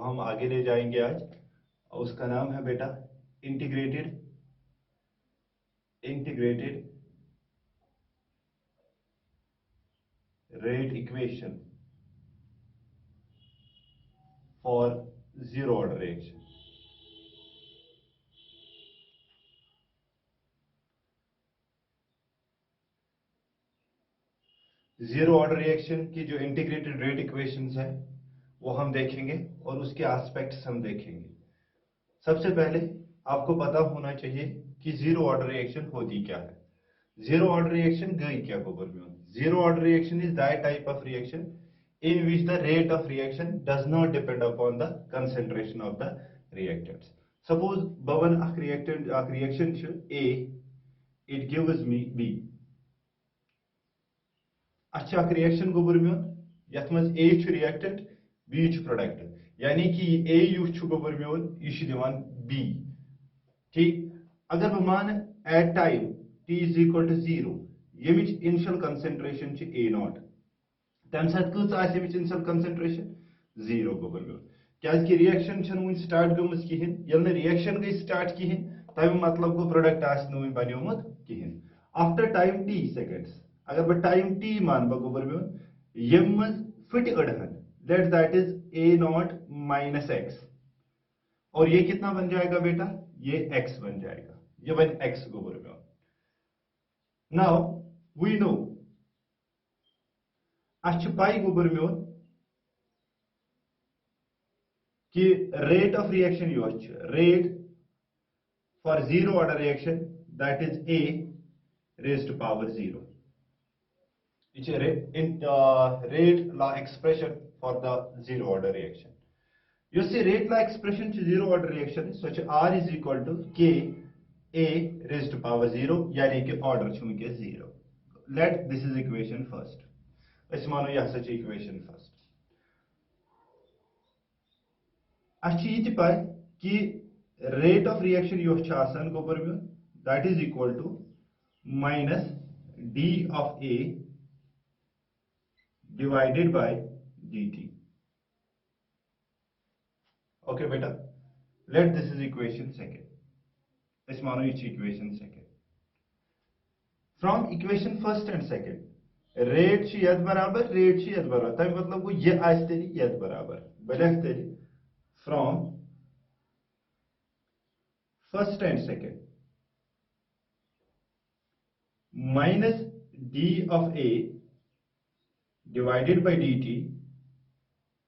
हम आगे ले जाएंगे आज। उसका नाम है बेटा integrated integrated rate equation for zero order reaction. Zero order reaction की जो इंटीग्रेटेड रेट इक्वेशंस है वो हम देखेंगे और उसके एस्पेक्ट्स हम देखेंगे। सबसे पहले आपको पता होना चाहिए कि जीरो ऑर्डर रिएक्शन होती क्या है। जीरो ऑर्डर रिएक्शन गई क्या गोबर में? Zero order reaction is that type of reaction in which the rate of reaction does not depend upon the concentration of the reactants. Suppose Bawan reaction A, it gives me B. अच्छा reaction गोबर में यथ मज A reactant B product, यानी कि A use गोबर में यह दिवान B। ठीक, अगर बह मान at time t is equal to 0 यमिच इनिशियल कंसंट्रेशन A0 तम साथ इनिशियल कंसंट्रेशन 0 गोबर में क्या रिएक्शन वन स्टार्ट गम कहें। ये रिएक्शन गई स्टार्ट कहें तम मतलब गो प्रोडक्ट बनोमुत कहें। आफ्टर टाइम t सेकंड्स अगर बह टाइम t मान गोबर में यम फट अड़हन let that is A0 minus x और ये कितना बन जाएगा बेटा? ये x बन जाएगा, ये बन x गोबर में। नाउ वी नो पाई गोबर में कि rate of reaction rate for zero order reaction that is a raised to power 0. It's a rate law expression for the zero order reaction. You see rate law expression to zero order reaction such r is equal to k a raised to power 0 यानी कि order चुनके 0. Let this is equation first. इस मानो यह सच equation first. अच्छी ये पाए कि rate of reaction यो चासन को पर में that is equal to minus d of a divided by dt. Okay beta, let this is equation second. इस मानो ये equation second. From equation first and second rate यद बराबर तम मतलब गो ये आज तेरी यद बराबर बलख तेरी from first and second minus D of A divided by D T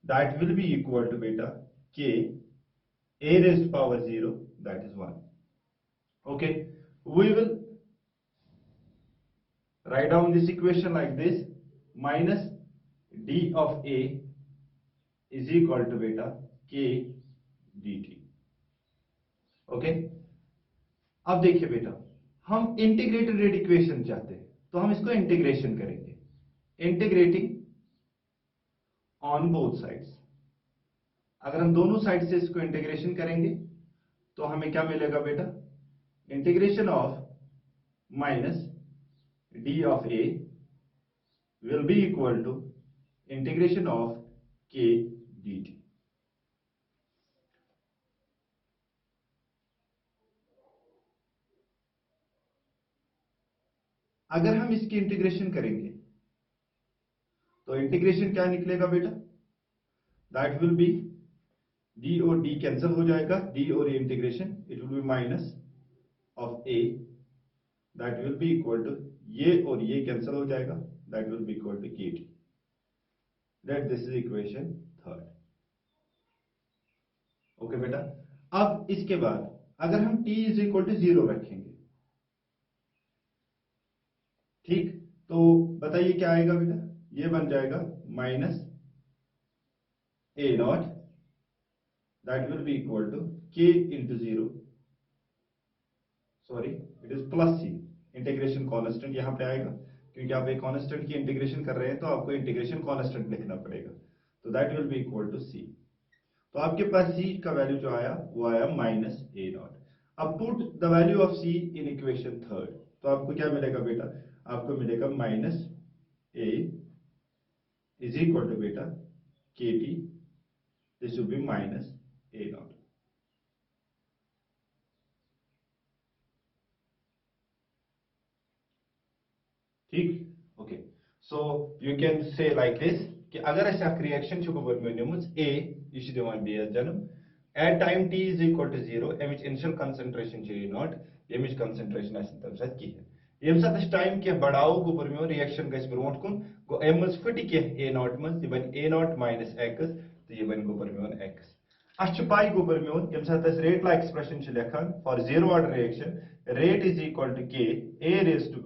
that will be equal to बेटा K A raised power 0 that is 1. Okay, we will write down this equation like this minus d of a is equal to beta k dt. Okay, अब देखिए बेटा हम integrated rate equation चाहते हैं तो हम इसको इंटीग्रेशन करेंगे, इंटीग्रेटिंग ऑन बोथ साइड्स। अगर हम दोनों साइड से इसको इंटीग्रेशन करेंगे तो हमें क्या मिलेगा बेटा? Integration of minus d of a will be equal to integration of k dt. अगर हम इसकी इंटीग्रेशन करेंगे तो इंटीग्रेशन क्या निकलेगा बेटा? दैट विल बी d और d कैंसिल हो जाएगा, d और a integration it will be minus of a that will be equal to ये और ये कैंसिल हो जाएगा that will be equal to K T. That this is equation third. Okay बेटा, अब इसके बाद अगर हम t इज इक्वल टू 0 रखेंगे, ठीक, तो बताइए क्या आएगा बेटा? ये बन जाएगा minus a0 that will be equal to k into 0, sorry it is plus c. Integration constant यहां पे आएगा क्योंकि आप एक कांस्टेंट की इंटीग्रेशन कर रहे हैं तो आपको इंटीग्रेशन कांस्टेंट लिखना पड़ेगा, तो that will be equal to c. तो आपके पास c का वैल्यू जो आया वो आया माइनस a0. अब put the value of c in equation third, तो आपको क्या मिलेगा बेटा? आपको मिलेगा minus a is equal to बेटा K T this will be minus A not. ठीक, okay. So you can say like this कि अगर अस अख रिएक्शन छु गोबर निमुज ए यह दिवान बी जन्म at time t is equal to 0 अमिच इनिशियल कंसंट्रेशन ए नॉट यमिच कंसंट्रेशन तम साथ कहें यम सात टाइम कह बढ़ाव गोबर मे रिएक्शन गस ब्रोट कुन गो अम फट कह ए नॉट मज यह बन ए नॉट माइनस एक्स तो यह बन गोबर मे एक्स. अस पाई गोबर मे यम सात रेट ला एक्सप्रेशन लेखान for zero order reaction rate is equal to k a raised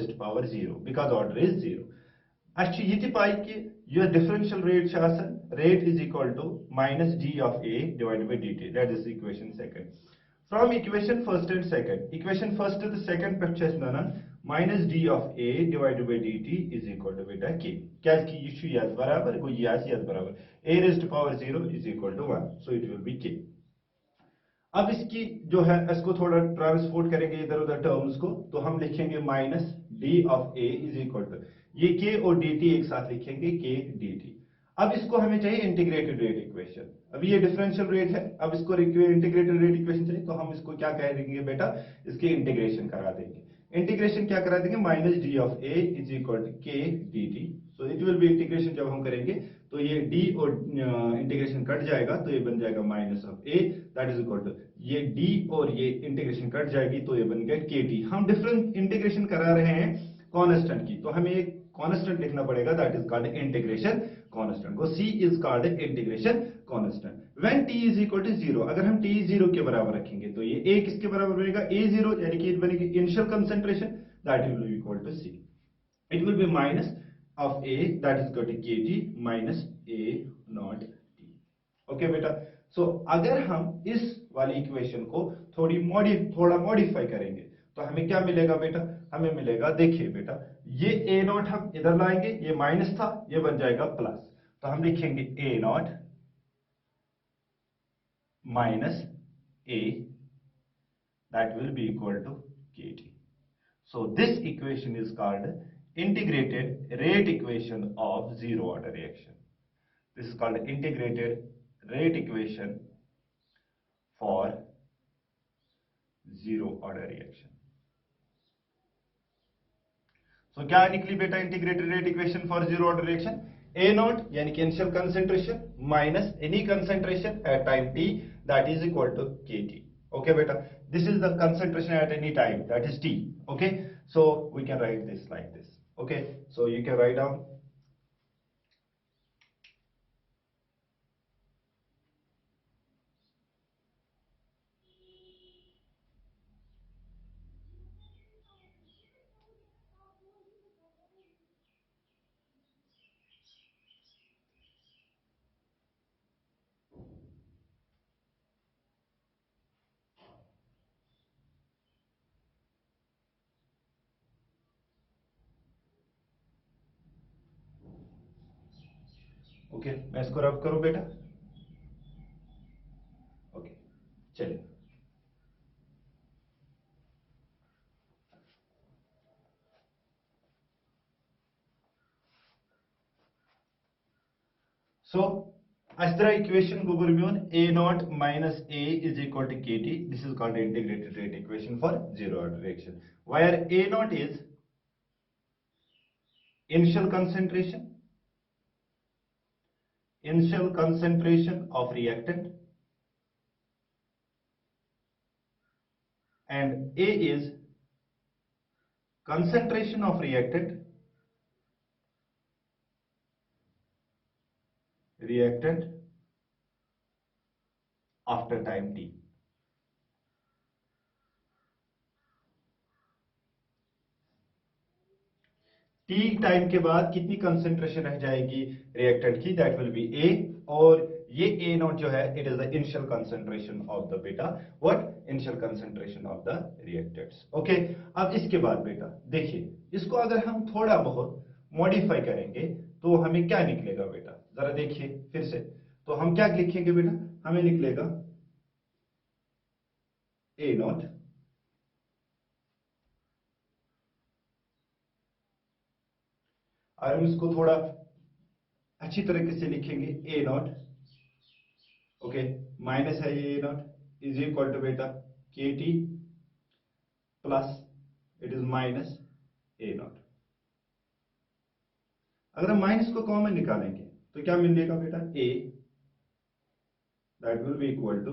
to power 0 because order is 0. अच्छी ये थी पाई कि यह differential rate शासन rate is equal to minus d of a divided by dt. That is equation second. From equation first and second, equation first to the second picture is minus d of a divided by dt is equal to beta k. क्या कि ये याद बराबर को याद बराबर a raised to power 0 is equal to 1. So it will be k. अब इसकी जो है इसको थोड़ा ट्रांसपोर्ट करेंगे इधर उधर टर्म्स को तो हम लिखेंगे minus D of A is equal to ये के और डी टी एक साथ लिखेंगे के डी टी. अब इसको हमें चाहिए इंटीग्रेटेड रेट इक्वेशन. अब ये डिफरेंशियल रेट है, अब इसको इंटीग्रेटेड रेट इक्वेशन चाहिए तो हम इसको क्या कह देंगे बेटा, इसके इंटीग्रेशन करा देंगे. इंटीग्रेशन क्या करा देंगे, minus D of A is equal to K D T. So it will be integration जब हम करेंगे तो ये d और इंटीग्रेशन कट जाएगा तो ये बन जाएगा minus of a that is equal to ये d और ये इंटीग्रेशन कट जाएगी तो ये बन गया kt. हम डिफरेंट इंटीग्रेशन करा रहे हैं कांस्टेंट की तो हमें एक कांस्टेंट लिखना पड़ेगा that is called integration constant को c is called integration constant. When t is equal to 0 अगर हम t 0 के बराबर रखेंगे तो ये a किसके बराबर बनेगा, a0 यानी कि बनेगी initial concentration that will be equal to c. It will be minus of a that is equal to kT minus a not t. Okay बेटा. सो अगर हम इस वाली इक्वेशन को थोड़ा मॉडिफाई करेंगे तो हमें क्या मिलेगा बेटा, हमें मिलेगा देखिए बेटा ये a नॉट हम इधर लाएंगे, ये माइनस था ये बन जाएगा प्लस तो हम लिखेंगे a not minus a that will be equal to kT. So this equation is called integrated rate equation of zero order reaction. This is called integrated rate equation for zero order reaction. So क्या निकली बेटा integrated rate equation for zero order reaction, a naught यानी कि initial concentration minus any concentration at time t that is equal to kt. Okay beta, this is the concentration at any time that is t. Okay, so we can write this like this. Okay, so you can write down okay. मैं इसको रब करूं बेटा. Okay चलिए. So as the equation go burmion a naught minus a is equal to kt. This is called integrated rate equation for zero order reaction where a naught is initial concentration of reactant and a is concentration of reactant after time t. t time के बाद कितनी concentration रह जाएगी reactant की, that will B a. और ये a not जो है it is the initial concentration of the बेटा what initial concentration of the reactants. Okay. अब इसके बाद बेटा देखिए इसको अगर हम थोड़ा बहुत मॉडिफाई करेंगे तो हमें क्या निकलेगा बेटा, जरा देखिए फिर से. तो हम क्या लिखेंगे बेटा, हमें निकलेगा a नॉट और हम इसको थोड़ा अच्छी तरीके से लिखेंगे a नॉट ओके, माइनस है ये नॉट इज इक्वल टू बेटा K T plus it is minus A not. अगर हम माइनस को कॉमन निकालेंगे तो क्या मिलेगा बेटा, A that will be equal to,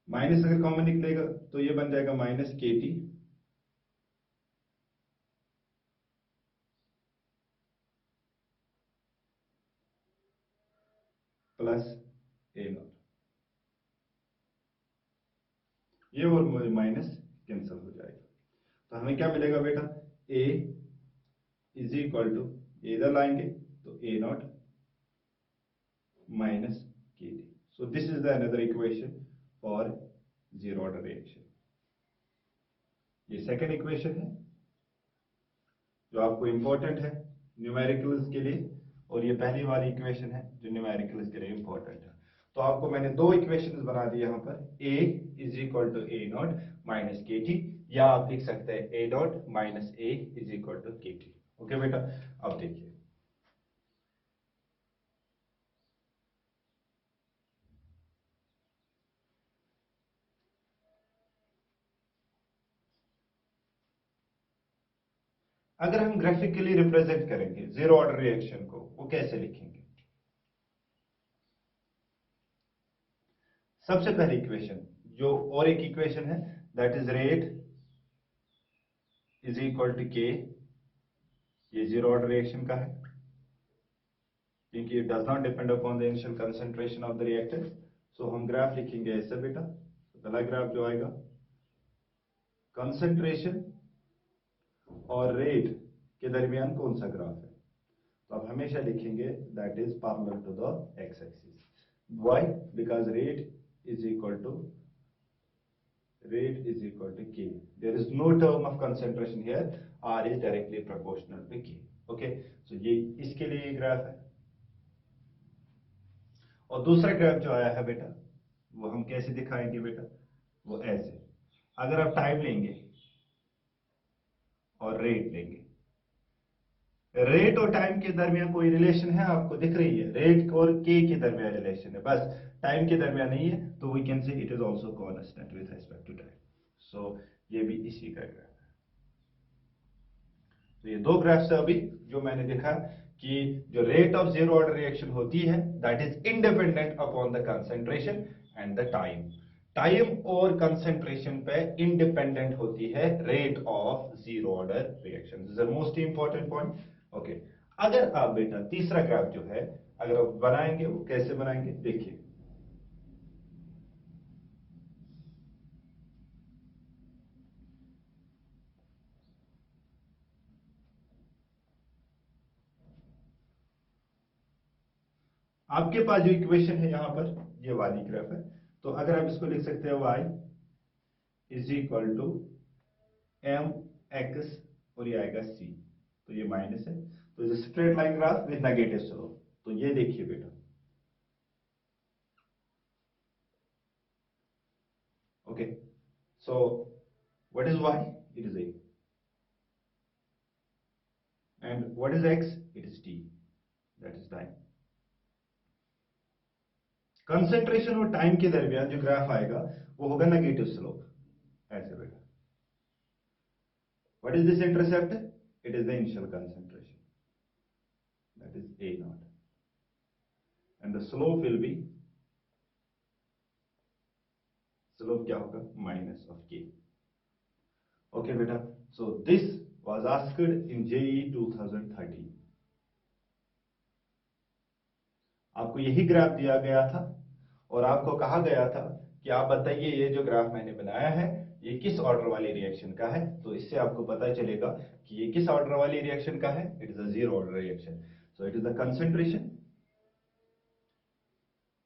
minus अगर कॉमन निकलेगा तो ये बन जाएगा minus K T plus A not. ये और माइनस कैंसिल हो जाएगा, तो हमें क्या मिलेगा बेटा, ए इज इक्वल टू, इधर लाएंगे तो ए not minus K T. So this is the another equation for zero order reaction. ये सेकेंड इक्वेशन है जो आपको इंपॉर्टेंट है न्यूमेरिकल्स के लिए, और ये पहली वाली इक्वेशन है जो न्यूमेरिकल्स के लिए इंपॉर्टेंट है। तो आपको मैंने दो इक्वेशंस बना दी यहां पर, a is equal to A not minus K T, या आप लिख सकते हैं A not minus A is equal to K T. Okay बेटा, अब देखिए अगर हम ग्राफिकली रिप्रेजेंट करेंगे जीरो ऑर्डर रिएक्शन को, वो कैसे लिखेंगे। सबसे पहली इक्वेशन जो, और एक इक्वेशन है that is rate is equal to K, ये जीरो ऑर्डर रिएक्शन का है क्योंकि it does not depend upon the initial concentration of the reactant. So हम ग्राफ लिखेंगे ऐसे बेटा, पहला ग्राफ जो आएगा कंसंट्रेशन और रेट के दरमियान कौन सा ग्राफ है, तो आप हमेशा लिखेंगे that is parallel to the x axis. Why, because rate is equal to k. There is no term of concentration here. R is directly proportional to k. Okay, so ये इसके लिए ग्राफ है। और दूसरा ग्राफ जो आया है बेटा, वो हम कैसे दिखाएंगे बेटा, वो ऐसे, अगर आप टाइम लेंगे और रेट लेंगे, रेट और टाइम के दरमियान कोई रिलेशन है आपको दिख रही है, रेट और के के दरमियान रिलेशन है, बस टाइम के दरमियान नहीं है, तो we can say it is also constant with respect to time. So ये भी इसी का ग्राफ है। तो ये दो ग्राफ्स है अभी जो मैंने देखा कि जो rate of zero order reaction होती है that is independent upon the concentration and the time. Time और कंसंट्रेशन पे इंडिपेंडेंट होती है rate of zero order reaction. This is the most important point. Okay, अगर आप बेटा तीसरा ग्राफ जो है अगर आप बनाएंगे, वो कैसे बनाएंगे देखिए, आपके पास जो इक्वेशन है यहां पर ये वाली ग्राफ है, तो अगर आप इसको लिख सकते हो y is equal to m x और ये आएगा c, तो ये माइनस है, तो ये straight line graph with negative slope. तो ये देखिए बेटा, okay, so what is y, it is a, and what is x, it is t, that is time. Concentration और टाइम के दरमियान जो ग्राफ आएगा वो होगा नेगेटिव स्लोप, ऐसे बेटा। What is this intercept, it is the initial concentration, that is a naught, and the slope will B, slope क्या होगा, माइनस ऑफ k। ओके बेटा, so this was asked in JEE 2013। आपको यही graph दिया गया था और आपको कहा गया था कि आप बताइए ये जो ग्राफ मैंने बनाया है ये किस ऑर्डर वाली रिएक्शन का है। तो इससे आपको पता चलेगा कि ये किस ऑर्डर वाली रिएक्शन का है, it is a zero order reaction. So it is the concentration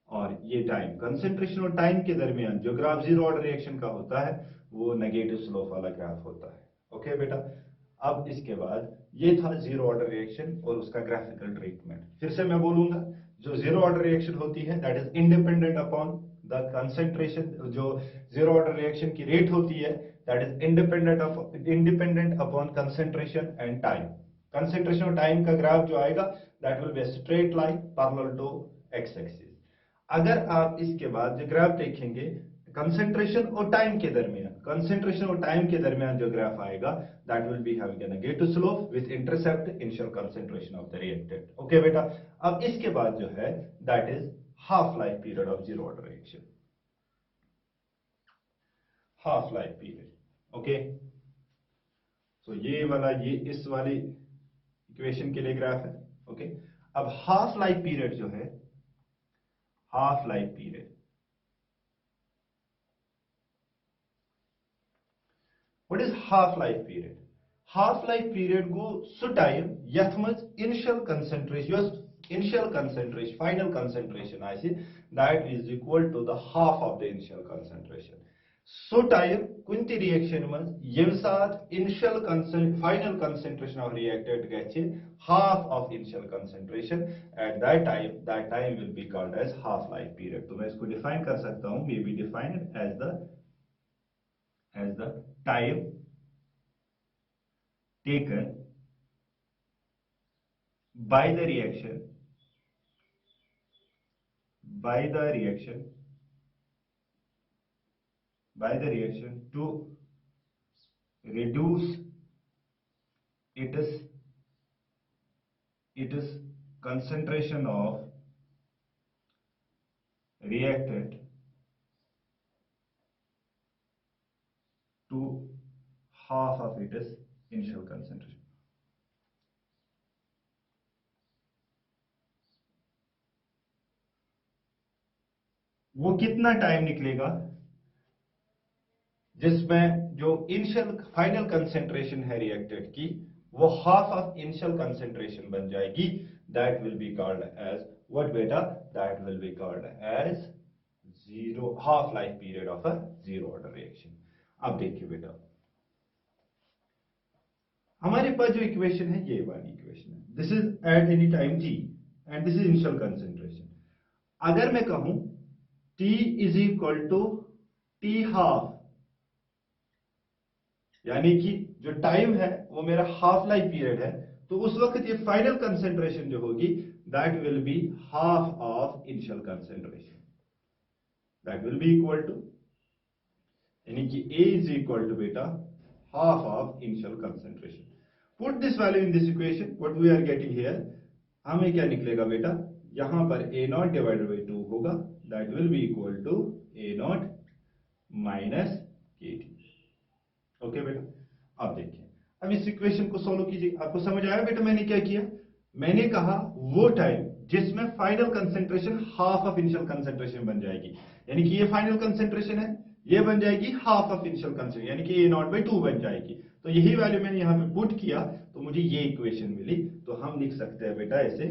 और ये टाइम। कंसंट्रेशन और टाइम के दरमियान जो ग्राफ जीरो ऑर्डर रिएक्शन का होता है वो नेगेटिव स्लोप वाला ग्राफ होता है। ओके बेटा, अब इसके बाद ये था जीरो ऑर्डर रिएक्शन और उसका ग्राफिकल ट्रीटमेंट। फिर से मैं बोलूंगा, जो जीरो ऑर्डर रिएक्शन होती है that is independent upon the concentration, जो जीरो ऑर्डर रिएक्शन की रेट होती है that is independent upon concentration and time. Concentration और टाइम का ग्राफ जो आएगा that will be a straight line parallel to x axis. अगर आप इसके बाद जो ग्राफ देखेंगे कंसेंट्रेशन और टाइम के दरमियान, कंसेंट्रेशन और टाइम के दरमियान जो ग्राफ आएगा, that will be having a negative slope with intercept initial concentration of the reactant. Okay बेटा, अब इसके बाद जो है that is half life period of zero order reaction, half life period. Okay, so ये वाला ये इस वाली इक्वेशन के लिए ग्राफ है। ओके, अब हाफ लाइफ पीरियड जो है, half life period, what is half life period? Half life period गो सु टाइम यथ मज initial concentration, initial concentration final concentration आसे that is equal to the half of the initial concentration. So time कुन ति reaction मज यम साथ initial final concentration of reactant गछे half of initial concentration, at that time will be called as half life period. तो मैं इसको define कर सकता हूं, may be defined as the time taken by the reaction to reduce its concentration of reactant to half of its initial concentration। वो कितना time निकलेगा जिसमें जो इनिशियल फाइनल कंसेंट्रेशन है रिएक्टेंट की वो हाफ ऑफ इनिशियल कंसेंट्रेशन बन जाएगी, that will be called as what बेटा? That will be called as zero half life period of a zero order reaction. अब देखिए बेटा, हमारे पास जो इक्वेशन है ये वाली इक्वेशन है, this is at any time t and this is initial concentration. अगर मैं कहूं t is equal to T half, यानी कि जो टाइम है वो मेरा हाफ लाइफ पीरियड है, तो उस वक्त ये फाइनल कंसेंट्रेशन जो होगी that will be half of initial concentration, that will be equal to, यानी कि A इज इक्वल टू बेटा half of initial concentration. Put this value in this equation, what we are getting here, हमें क्या निकलेगा बेटा? यहां पर A0 divided by 2 होगा, that will be equal to A0 minus KT। Okay बेटा, अब देखिए, अब इस इक्वेशन को सॉल्व कीजिए। आपको समझ आया बेटा मैंने क्या किया? मैंने कहा वो टाइम जिसमें final concentration half of initial concentration बन जाएगी, यानी कि ये फाइनल कंसेंट्रेशन है, ये बन जाएगी हाफ ऑफ इनिशियल कंसेंट्रेशन, यानी कि A0/2 बन जाएगी। तो यही वैल्यू मैंने यहां पे पुट किया तो मुझे ये इक्वेशन मिली। तो हम लिख सकते हैं बेटा ऐसे,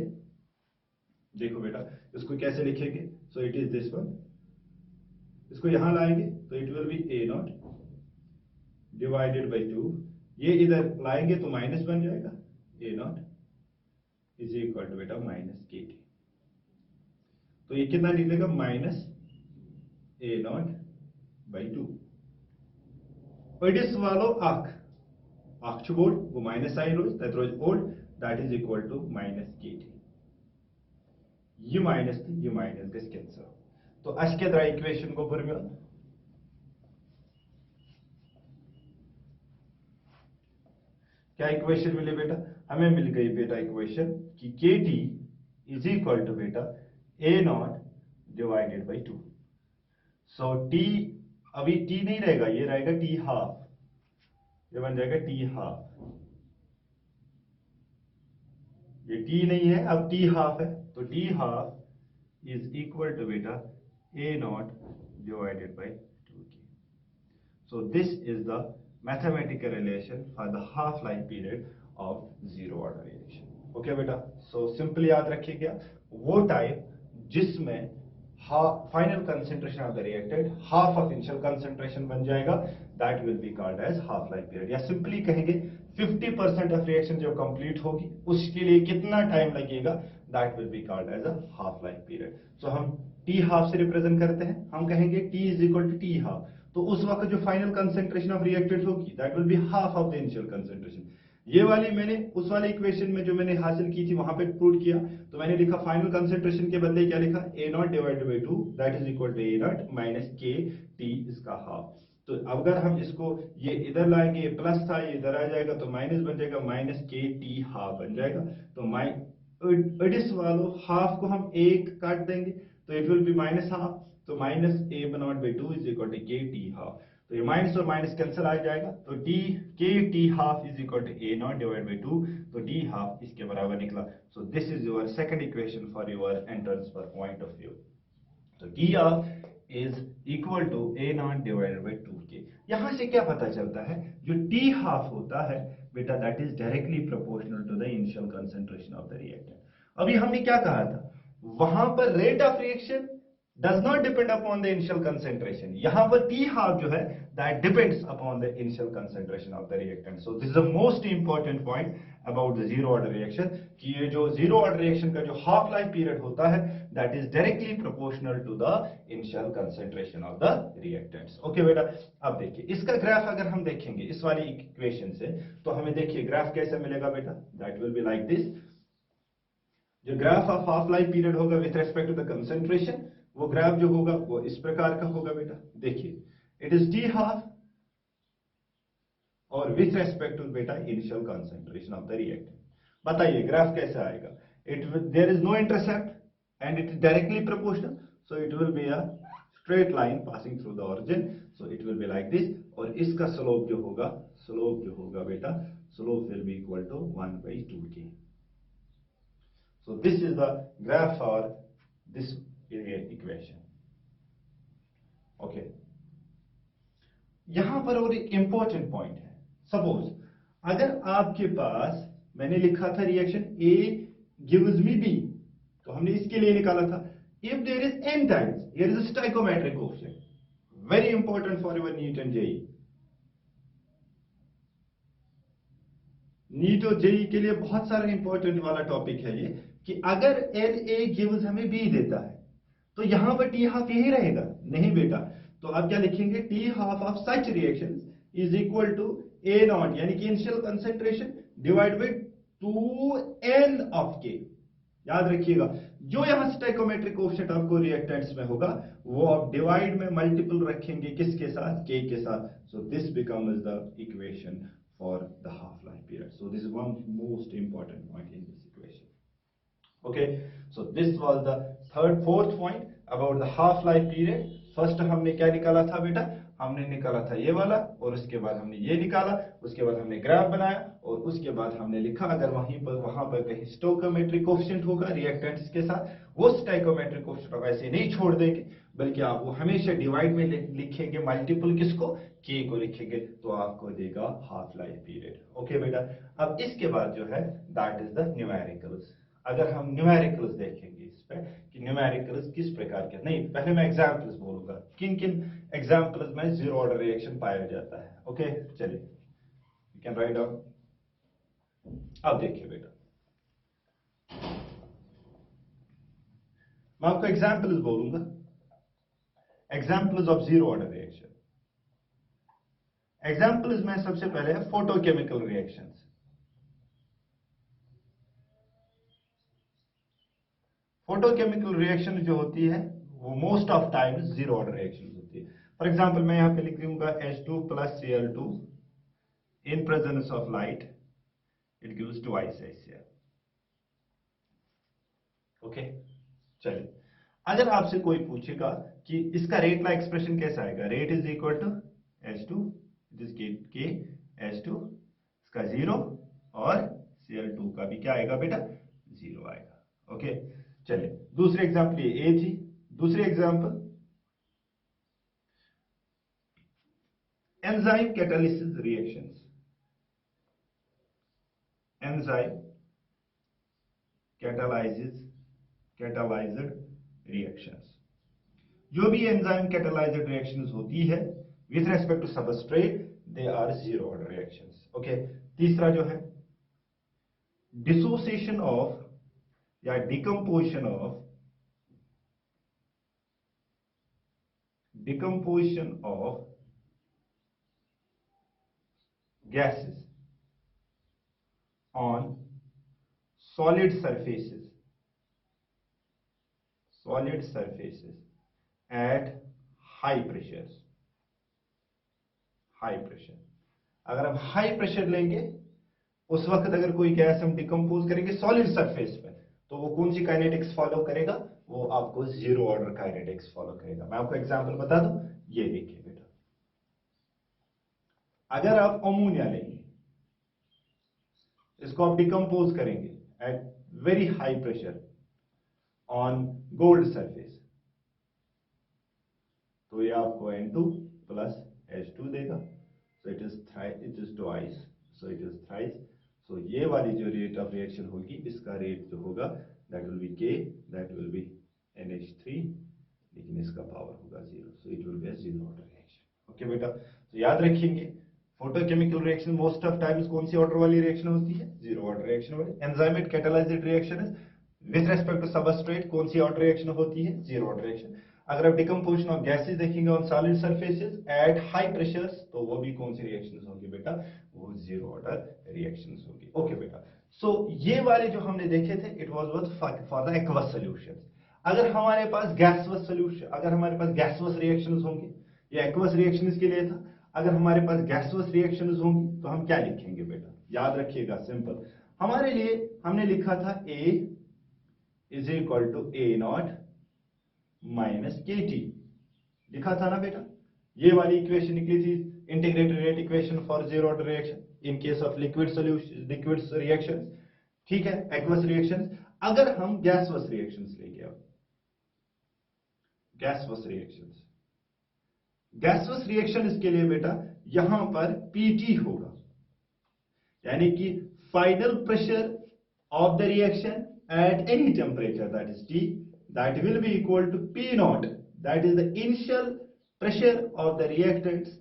देखो बेटा इसको कैसे लिखेंगे? सो इट इज दिस वन, इसको यहां लाएंगे तो it will B A0 divided by 2, ये इधर लाएंगे तो माइनस बन जाएगा, A0 इज इक्वल टू बेटा माइनस KT। तो ये कितना निकलेगा? Minus A0/2। और इट इज वालो आख बोर्ड वो minus sign rose that rose old, that is equal to minus KT। ये माइनस थी, ये माइनस गस कैंसल। तो अश क्या द्राय इक्वेशन को बरम्योन, क्या इक्वेशन मिले बेटा? हमें मिल गई बेटा इक्वेशन कि KT इज इक्वल टू बेटा A0 divided by 2। So T अभी T नहीं रहेगा, ये रहेगा T हाफ, ये बन जाएगा T हाफ, ये T नहीं है अब T हाफ है, तो T half is equal to बेटा A0 divided by 2K। So this is the mathematical relation for the half life period of zero order reaction। Okay बेटा, सो सिंपली याद रखिएगा वो टाइम जिसमें final concentration of the reactant half of initial concentration बन जाएगा, that will be called as half life period. या simply कहेंगे 50% of reaction जब कंप्लीट होगी उसके लिए कितना टाइम लगेगा, that will be called as a half life period. So हम T हाफ से रिप्रेजेंट करते हैं, हम कहेंगे T is equal to T half, तो उस वक्त जो फाइनल कंसेंट्रेशन ऑफ रिएक्टेंट होगी that will be half of the initial concentration, ये वाली मैंने उस वाली इक्वेशन में जो मैंने हासिल की थी वहां पे पुट किया, तो मैंने लिखा फाइनल कंसेंट्रेशन के बदले क्या लिखा, A not divided by 2 that is equal to A not minus K T इसका हाफ। तो अगर हम इसको ये इधर लाएंगे, ये प्लस था ये इधर आ जाएगा तो माइनस बन जाएगा, माइनस के टी हाफ बन जाएगा। तो इडिस वालों हाफ को हम एक काट देंगे तो it will be minus half, तो minus A not by 2 is equal to K T half. तो ये माइनस और माइनस कैंसिल आ जाएगा, तो डी के T half is equal to A naught divide by 2, तो डी हाफ इसके बराबर निकला। So this is your second equation for your entrance पर पॉइंट ऑफ व्यू। तो T half is equal to A not divided by 2 के। यहां से क्या पता चलता है, जो टी हाफ होता है बेटा that is directly proportional to the initial concentration of the reactant. अभी हमने क्या कहा था, वहां पर rate of reaction does not depend upon the initial concentration. यहाँ पर T half जो है that depends upon the initial concentration of the reactant. So this is the most important point about the zero order reaction कि ये जो zero order reaction का जो half life period होता है that is directly proportional to the initial concentration of the reactants. Okay बेटा, अब देखिए इसका ग्राफ अगर हम देखेंगे इस वाली इक्वेशन से, तो हमें देखिए ग्राफ कैसे मिलेगा बेटा, that will be like this. जो graph of half life period होगा with respect to the concentration, वो ग्राफ जो होगा वो इस प्रकार का होगा बेटा। देखिए इट इज टी हाफ और विथ रेस्पेक्ट टू बेटा initial concentration of the reactant. बताइए ग्राफ कैसे आएगा, it there is no intercept and it is directly proportional, so it will be a straight line passing through the origin, so it will be like this. और इसका slope जो होगा बेटा, slope will be equal to 1/2k। So this is the graph for this equation. Okay. यहां पर और एक important point है, सपोज अगर आपके पास मैंने लिखा था reaction A gives me B, तो हमने इसके लिए निकाला था if there is n times, here is a stoichiometric coefficient, very important for your NEET and JEE. NEET और जेई के लिए बहुत सारा इंपॉर्टेंट वाला टॉपिक है ये, कि अगर एन ए गिव्स हमें बी देता है तो यहां पर टी हाफ यही रहेगा, नहीं बेटा। तो आप क्या लिखेंगे, T half of such reaction is equal to A naught यानी कि initial concentration divide by 2n of के। याद रखिएगा जो यहां स्टोइकोमेट्रिक कोएफिशिएंट आपको रिएक्टेंट्स में होगा वो आप डिवाइड में मल्टीपल रखेंगे किसके साथ, के के साथ। So this becomes the equation for the half life period. So this is one most important point in this equation. Okay, so this was the fourth point about the half life period. First हमने क्या निकाला था बेटा, हमने निकाला था ये वाला, और उसके बाद हमने ये निकाला, उसके बाद हमने ग्राफ बनाया, और उसके बाद हमने लिखा अगर वहां पर कहीं स्टोइकोमेट्रिक कोएफिशिएंट होगा रिएक्टेंट्स के साथ, वो स्टोइकोमेट्रिक कोएफिशिएंट आप ऐसे नहीं छोड़ देंगे, बल्कि आप वो हमेशा डिवाइड में लिखेंगे मल्टीपल किसको, के को लिखेंगे, तो आपको देगा हाफ लाइफ पीरियड। ओके बेटा, अब इसके बाद जो है दैट इज द न्यूमेरिकल्स। अगर हम न्यूमेरिकल्स देखेंगे इस पे कि न्यूमेरिकल्स किस प्रकार के, नहीं पहले मैं एग्जांपल्स बोलूंगा किन किन एग्जांपल्स में जीरो ऑर्डर रिएक्शन पाया जाता है। ओके चलिए, यू कैन राइट डाउन। अब देखिए बेटा, मैं आपको एग्जांपल्स बोलूंगा, examples of zero order reaction. Examples में सबसे पहले है फोटोकेमिकल रिएक्शंस। फोटोकेमिकल रिएक्शन जो होती है वो most of time zero order reaction होती है। फॉर एग्जांपल मैं यहां पे लिख दूंगा H2 plus Cl2 in presence of light, it gives twice HCl. Okay चलिए, अगर आपसे कोई पूछेगा कि इसका रेट ला एक्सप्रेशन कैसा आएगा, rate is equal to H2 के H2 इसका 0 और Cl2 का भी क्या आएगा बेटा, 0 आएगा। ओके चलिए, दूसरे एग्जांपल ये ए थी। दूसरे example enzyme catalysis reactions. Enzyme catalysed reactions, जो भी एंजाइम कैटालाइज्ड रिएक्शंस होती है with respect to substrate they are zero order reactions. Okay, तीसरा जो है डिसोसिएशन ऑफ या decomposition of gases on solid surfaces at high pressures. अगर हम हाई प्रेशर लेंगे उस वक्त अगर कोई गैस हम डिकम्पोज करेंगे सॉलिड सरफेस पे, तो वो कौन सी काइनेटिक्स फॉलो करेगा? वो आपको जीरो ऑर्डर काइनेटिक्स फॉलो करेगा। मैं आपको एग्जांपल बता दूं, ये देखिए बेटा, अगर आप अमोनिया लेंगे, इसको आप डिकम्पोज करेंगे at very high pressure on gold surface, तो ये आपको N2 प्लस H2 देगा। So it is twice, so it is thrice. So ये वाली जो रेट ऑफ रिएक्शन होगी, इसका रेट जो होगा that will be K, that will be NH3, लेकिन इसका पावर होगा 0, so it will be a zero order reaction. Okay बेटा, तो याद रखेंगे photochemical reaction most of times कौन सी ऑर्डर वाली रिएक्शन होती है? जीरो ऑर्डर रिएक्शन वाली। Enzyme catalysed reaction with respect to substrate कौन सी ऑर्डर रिएक्शन होती है? Zero order reaction. अगर आप डिकम्पोजिशन ऑफ गैसेस देखेंगे on solid surfaces at high pressures, तो वो भी कौन सी रिएक्शंस होंगी बेटा? वो जीरो ऑर्डर रिएक्शंस होंगी। ओके बेटा, सो ये वाले जो हमने देखे थे it was for the aqueous solutions. अगर हमारे पास गैसवस सॉल्यूशन, अगर हमारे पास गैसवस रिएक्शंस होंगी, ये एक्वस रिएक्शंस के लिए था। अगर हमारे पास गैसवस रिएक्शंस होंगी तो हम क्या लिखेंगे बेटा? याद रखिएगा, सिंपल। हमारे लिए हमने लिखा था A is equal to A0 minus KT, लिखा था ना बेटा? ये वाली इक्वेशन निकली थी, integrated rate equation for zero order reaction in case of liquid solution, liquid reactions, ठीक है, एक्वस रिएक्शंस। अगर हम गैसवस रिएक्शंस लेंगे, अब गैसवस रिएक्शन के लिए बेटा यहां पर PT होगा, यानी कि final pressure of the reaction at any temperature, that is T, that will be equal to P0, that is the initial pressure of the reactants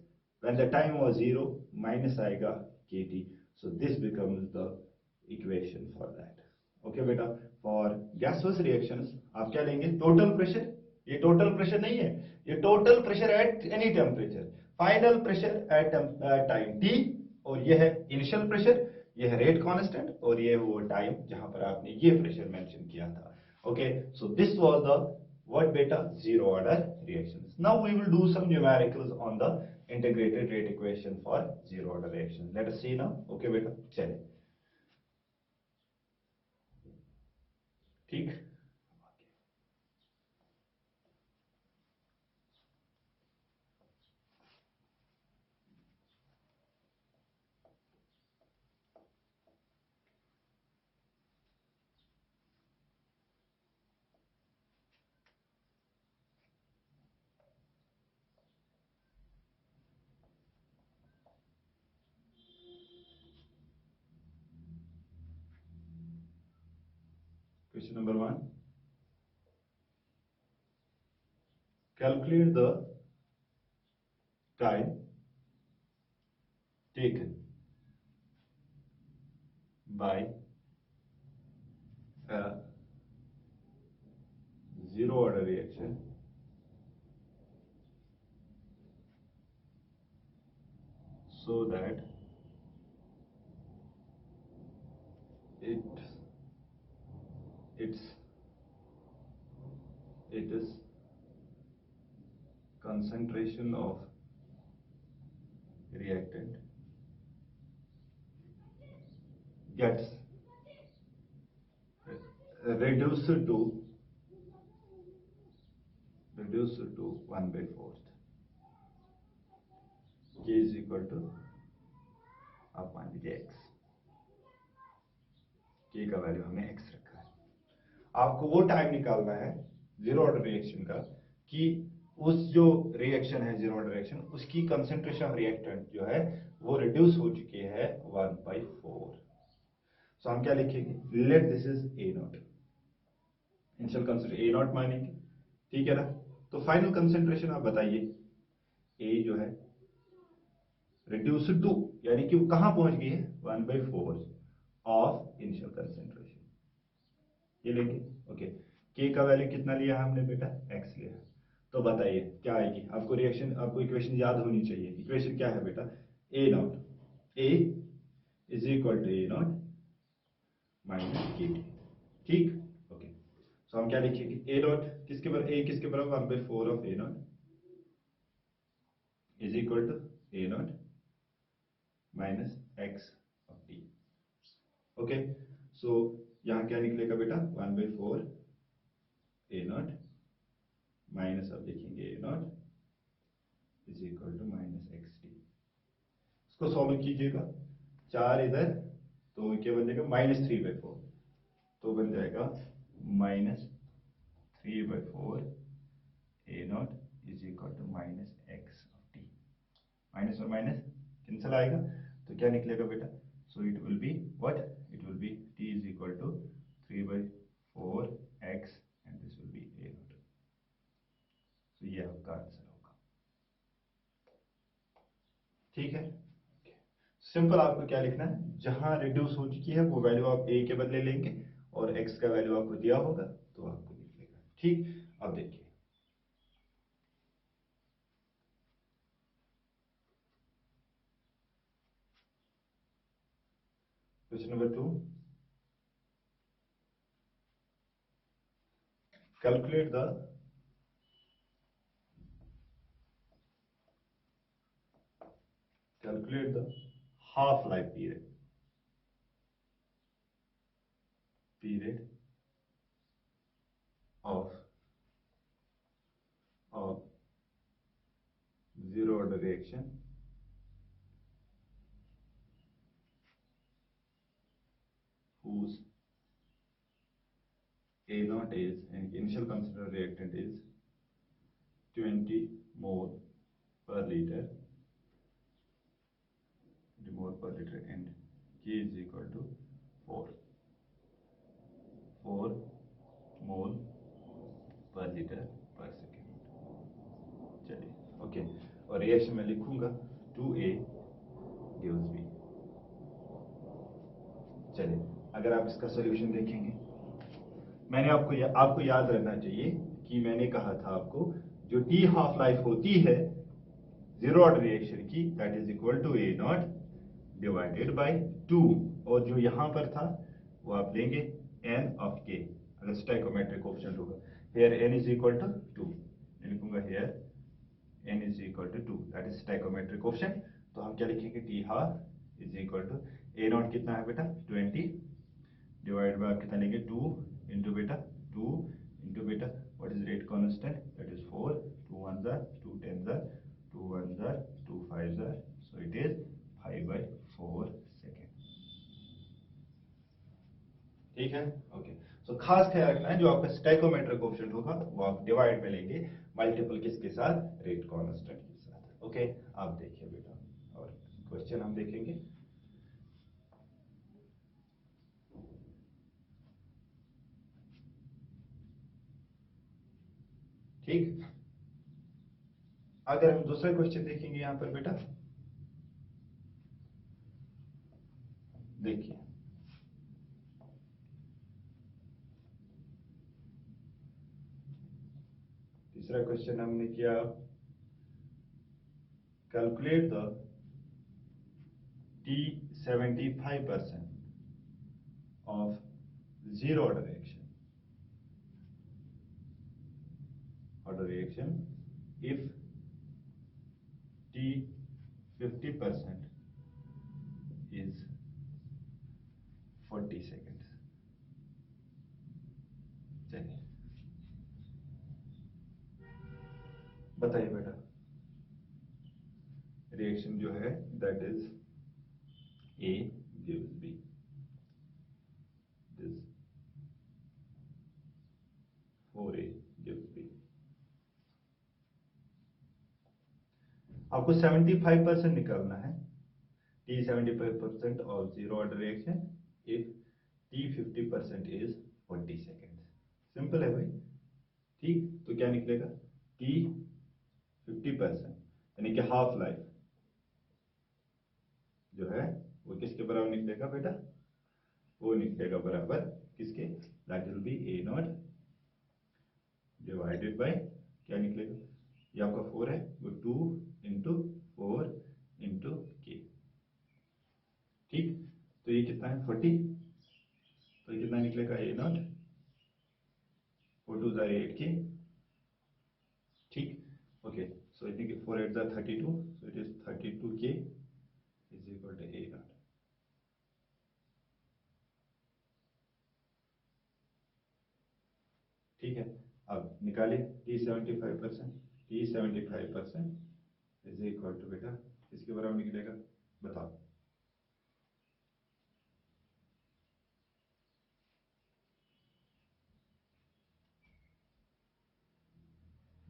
when the time was 0, minus आएगा KT. So this becomes the equation for that. Okay बेटा, for gaseous reactions आप क्या लेंगे? Total pressure. ये total pressure नहीं है, ये total pressure at any temperature, final pressure at time T, और ये है इनिशियल प्रेशर, ये है रेट कांस्टेंट, और ये वो टाइम जहां पर आपने ये प्रेशर मेंशन किया था। Okay, so this was the what beta? Zero order reactions. Now we will do some numericals on the integrated rate equation for zero order reactions. Let us see now. Okay beta, चलिए, ठीक। Question number 1. Calculate the time taken by a zero order reaction so that it is concentration of reactant gets reduced to 1/4. K is equal to, आप मान लीजिए x, K का value हमने x रखा है। आपको वो टाइम निकालना है जीरो ऑर्डर रिएक्शन का कि उस जो रिएक्शन है जीरो ऑर्डर रिएक्शन, उसकी कंसेंट्रेशन ऑफ रिएक्टेंट जो है वो रिड्यूस हो चुकी है 1/4। सो हम क्या लिखेंगे? Let this is A0, initial concentration A0 मानेंगे, ठीक है ना? तो फाइनल कंसेंट्रेशन आप बताइए, A जो है रिड्यूस टू, यानी कि वो कहां पहुंच गई है? 1/4 ऑफ इनिशियल कंसेंट्रेशन, ये लेंगे। ओके, K का वैल्यू कितना लिया हमने बेटा? x लिया। तो बताइए क्या आएगी? आपको रिएक्शन, आपको इक्वेशन याद होनी चाहिए। इक्वेशन क्या है बेटा? A0, A is equal to A0 minus K T. ठीक, ओके। सो हम क्या लिखेंगे, ए नॉट किसके बराबर, ए किसके बराबर 1/4 of A not is equal to A not minus X of T. Okay, so यहां क्या निकलेगा बेटा, 1/4 ए नॉट माइनस, अब लिखेंगे A not is equal to minus X T. इसको सॉल्व कीजिएगा, 4 इधर तो क्या बन जाएगा -3/4, तो बन जाएगा -3/4 A not is equal to minus X of T. Minus और माइनस कैंसिल आएगा, तो क्या निकलेगा बेटा, so it will be what, it will be T is equal to 3/4 X and this will be A not. तो ये आपका answer होगा। ठीक है, सिंपल आपको क्या लिखना है, जहां रिड्यूस हो चुकी है वो वैल्यू आप ए के बदले लेंगे और एक्स का वैल्यू आपको दिया होगा तो आपको निकलेगा। ठीक, अब देखिए question number 2, calculate the half life period of zero order reaction whose A naught is, and initial considered reactant is 20 mole per liter, and K is equal to 4 mole per liter per second। चलिए, okay, और reaction में लिखूंगा 2A gives B। चलिए, अगर आप इसका solution देखेंगे, मैंने आपको याद रखना चाहिए कि मैंने कहा था आपको जो टी हाफ लाइफ होती है जीरो ऑर्डर रिएक्शन की, that is equal to A not divided by 2, और जो यहां पर था वो आप लेंगे n ऑफ k, अगर स्टोइकोमेट्रिक कोएफिशिएंट होगा, here n is equal to 2, मैं लिखूंगा here n is equal to 2, that is stoichiometric coefficient. तो हम क्या लिखेंगे, T half is equal to A naught कितना है बेटा 20 डिवाइड बाय कितना लेंगे 2 इंटू बेटा 2 इंटू बेटा what is rate constant, that is 4, 2 1 jar 2 10 jar 2 1 jar 2 5 jar, so it is 5/4 second. ठीक है, ओके। सो खास ख्याल रखना है, जो आपका स्टोइकोमेट्रिक कोएफिशिएंट होगा वो आप डिवाइड में लेंगे मल्टीपल किसके साथ, रेट कांस्टेंट के साथ। ओके, आप देखिए बेटा, और क्वेश्चन हम देखेंगे। ठीक, अगर हम दूसरा क्वेश्चन देखेंगे यहां पर बेटा, देखिए तीसरा क्वेश्चन हमने किया, calculate the T75% of zero order reaction if T50% is 40 seconds। चलिए बताइए बेटा, रिएक्शन जो है that is A gives B, this 4A gives B। आपको 75% निकालना है, T75% of zero order reaction if T50% is 40 seconds। Simple है भाई। ठीक, तो क्या निकलेगा, T50% यानी कि हाफ लाइफ जो है वो किसके बराबर निकलेगा बेटा, वो निकलेगा बराबर किसके, that will be A not divided bye क्या निकलेगा, ये आपका 4 है, वो 2 इंटू 4 इंटू के। ठीक, तो ये कितना है 40, Okay, so I think 4 8s are 32, so it is 32K is equal to A naught. ठीक है, अब निकाले T75% इज इक्वल टू बेटा किसके बराबर निकलेगा बताओ।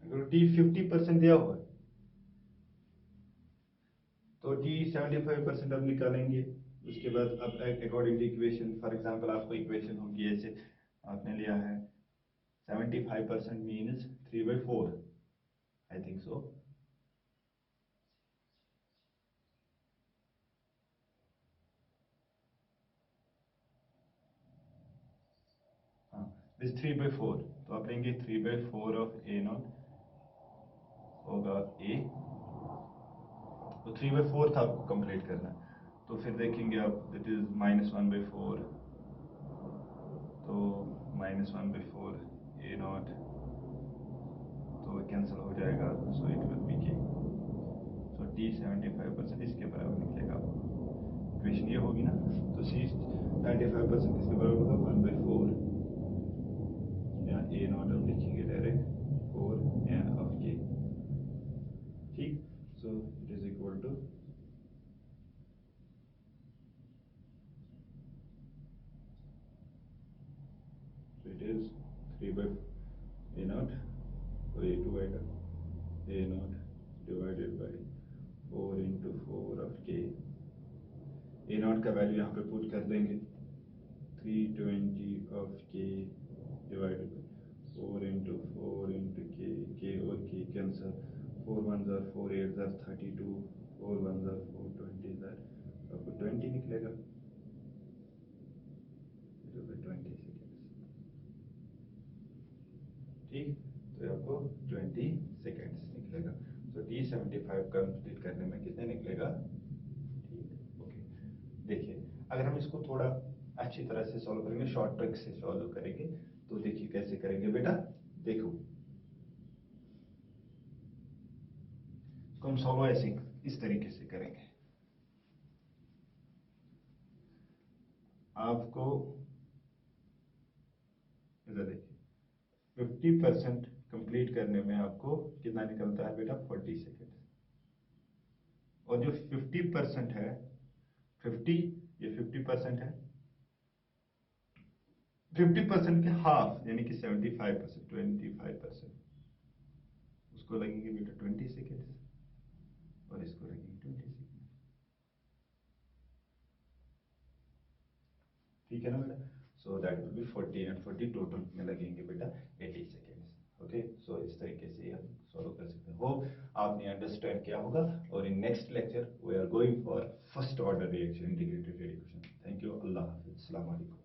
अगर T50% दिया हुआ तो T75% अब निकालेंगे। उसके बाद अब according to equation, for example आपको इक्वेशन होगी ऐसे, आपने लिया है 75% मीन्स 3/4, आई थिंक सो। हाँ, दिस 3/4, तो आप लेंगे 3/4 ऑफ A नॉट होगा A, तो 3/4 था आपको कंप्लीट करना। तो फिर देखेंगे आप इट इज -1/4, तो -1/4 A नॉट, तो कैंसिल हो जाएगा, सो it will B K। So T75% इसके बराबर निकलेगा। इक्वेशन ये होगी ना, तो C75% किसके बराबर होगा 1/4 या A नॉट हम लिखेंगे डायरेक्ट 4 n ऑफ K। ठीक, so it is equal to it is 3/A naught, तो A2 आएगा A naught divided by 4 into 4 of K। A naught का वैल्यू यहाँ पे पुट कर देंगे 320 of K divided by 4 into K, K और K cancel, 4 1s are 4 8s are 32, 4 1s are 4 20s are, आपको 20 निकलेगा, इट विल बी 20 सेकेंड्स। ठीक, तो आपको 20 सेकेंड्स निकलेगा। तो T75 कंप्लीट करने में कितने निकलेगा। ठीक, ओके। देखिए, अगर हम इसको थोड़ा अच्छी तरह से सॉल्व करेंगे, शॉर्ट ट्रिक से सॉल्व करेंगे, तो देखिए कैसे करेंगे बेटा। देखो, इसको हम सॉल्व ऐसे इस तरीके से करेंगे। आपको इधर देखिए, 50% कंप्लीट करने में आपको कितना निकलता है बेटा 40 सेकेंड। और जो 50% है, 50 ये 50% है, 50% के हाफ यानी कि 75%, 25%, उसको लगेंगे बेटा 20 सेकेंड और इसको लगेंगे 20 सेकेंड। ठीक है ना बेटा, so that will B 40 and 40 total में लगेंगे बेटा 80 सेकेंड्स। ओके, सो इस तरीके से हम सॉल्व कर सकते हैं। होप आपने अंडरस्टैंड किया होगा, और in next lecture we are going for first order reaction integrated equation. Thank you, अल्लाह हाफिज, अस्सलाम वालेकुम।